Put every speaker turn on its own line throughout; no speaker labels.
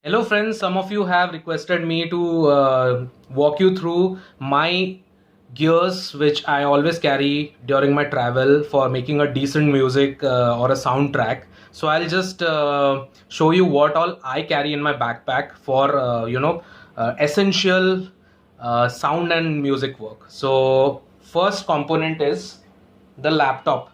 Hello friends, some of you have requested me to walk you through my gears which I always carry during my travel for making a decent music or a soundtrack. So I'll just show you what all I carry in my backpack for essential sound and music work. So first component is the laptop.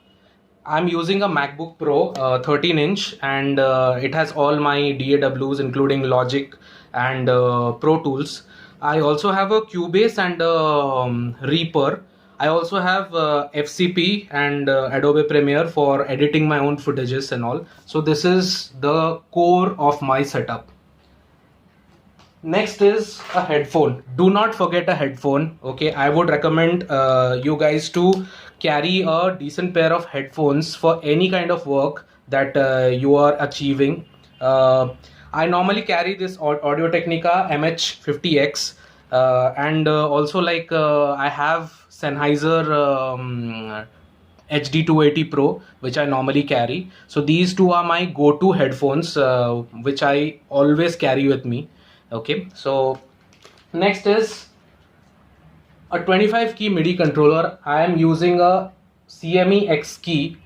I'm using a MacBook Pro 13 inch, and it has all my DAWs including Logic and Pro Tools. I also have a Cubase and Reaper. I also have FCP and Adobe Premiere for editing my own footages and all. So this is the core of my setup. Next is a headphone. Do not forget a headphone. Okay, I would recommend you guys to carry a decent pair of headphones for any kind of work that you are achieving. I normally carry this Audio Technica MH50X, and also I have Sennheiser HD280 Pro, which I normally carry. So these two are my go-to headphones, which I always carry with me. Okay, so next is a 25 key MIDI controller. I am using a CME X Key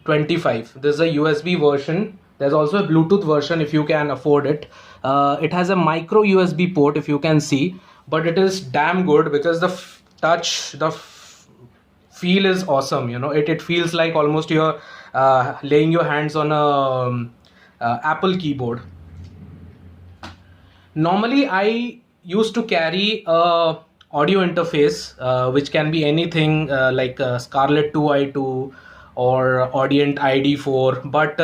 25. This is a USB version. There's also a Bluetooth version if you can afford it. It has a micro USB port if you can see, but it is damn good because the touch, the feel is awesome. You know, it feels like almost you're laying your hands on a Apple keyboard. Normally I used to carry a audio interface which can be anything like Scarlett 2i2 or Audient ID4, but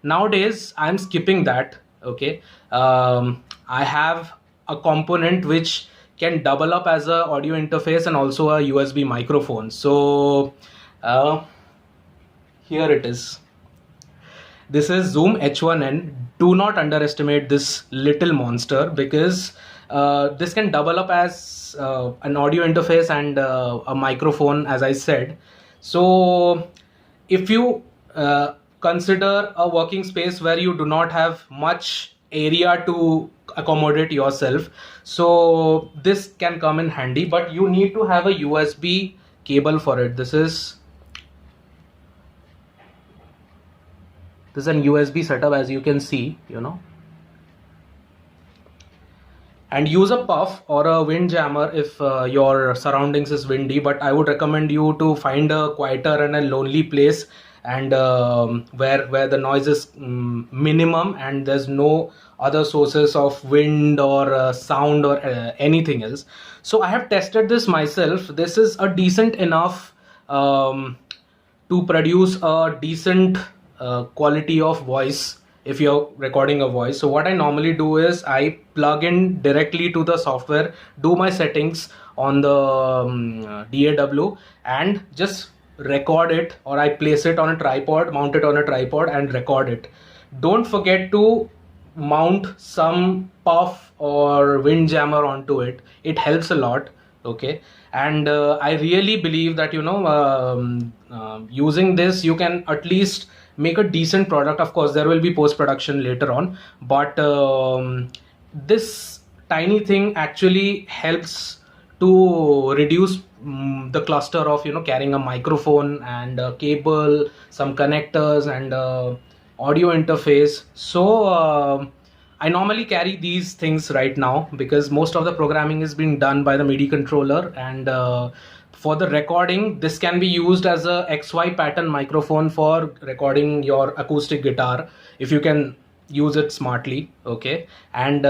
nowadays I'm skipping that. Okay, I have a component which can double up as a audio interface and also a USB microphone. So here it is. This is Zoom H1n. Do not underestimate this little monster because this can double up as an audio interface and a microphone, as I said. So if you consider a working space where you do not have much area to accommodate yourself, so this can come in handy, but you need to have a USB cable for it. This is an USB setup, as you can see, and use a puff or a wind jammer if your surroundings is windy, but I would recommend you to find a quieter and a lonely place, and where the noise is minimum and there's no other sources of wind or sound or anything else. So I have tested this myself. This is a decent enough to produce a decent quality of voice if you're recording a voice. So what I normally do is I plug in directly to the software, do my settings on the DAW, and just record it, or I place it on a tripod, mount it on a tripod and record it. Don't forget to mount some puff or wind jammer onto it. It helps a lot. Okay, and I really believe that using this you can at least make a decent product. Of course there will be post production later on, but this tiny thing actually helps to reduce the cluster of carrying a microphone and a cable, some connectors and audio interface. So I normally carry these things right now because most of the programming is being done by the MIDI controller, and for the recording this can be used as a XY pattern microphone for recording your acoustic guitar if you can use it smartly. Okay, and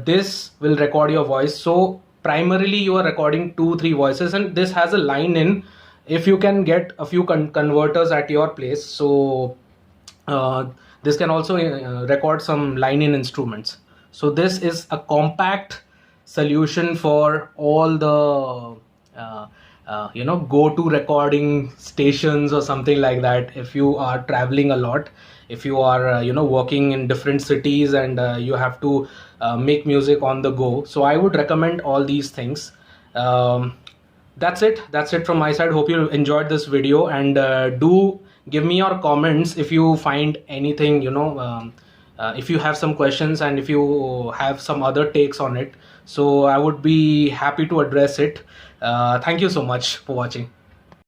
this will record your voice. So primarily you are recording 2-3 voices, and this has a line in if you can get a few converters at your place. So this can also record some line in instruments. So this is a compact solution for all the go-to recording stations or something like that. If you are traveling a lot, if you are working in different cities and you have to make music on the go, so I would recommend all these things. That's it from my side. Hope you enjoyed this video, and do give me your comments if you find anything if you have some questions and if you have some other takes on it, so I would be happy to address it. Thank you so much for watching.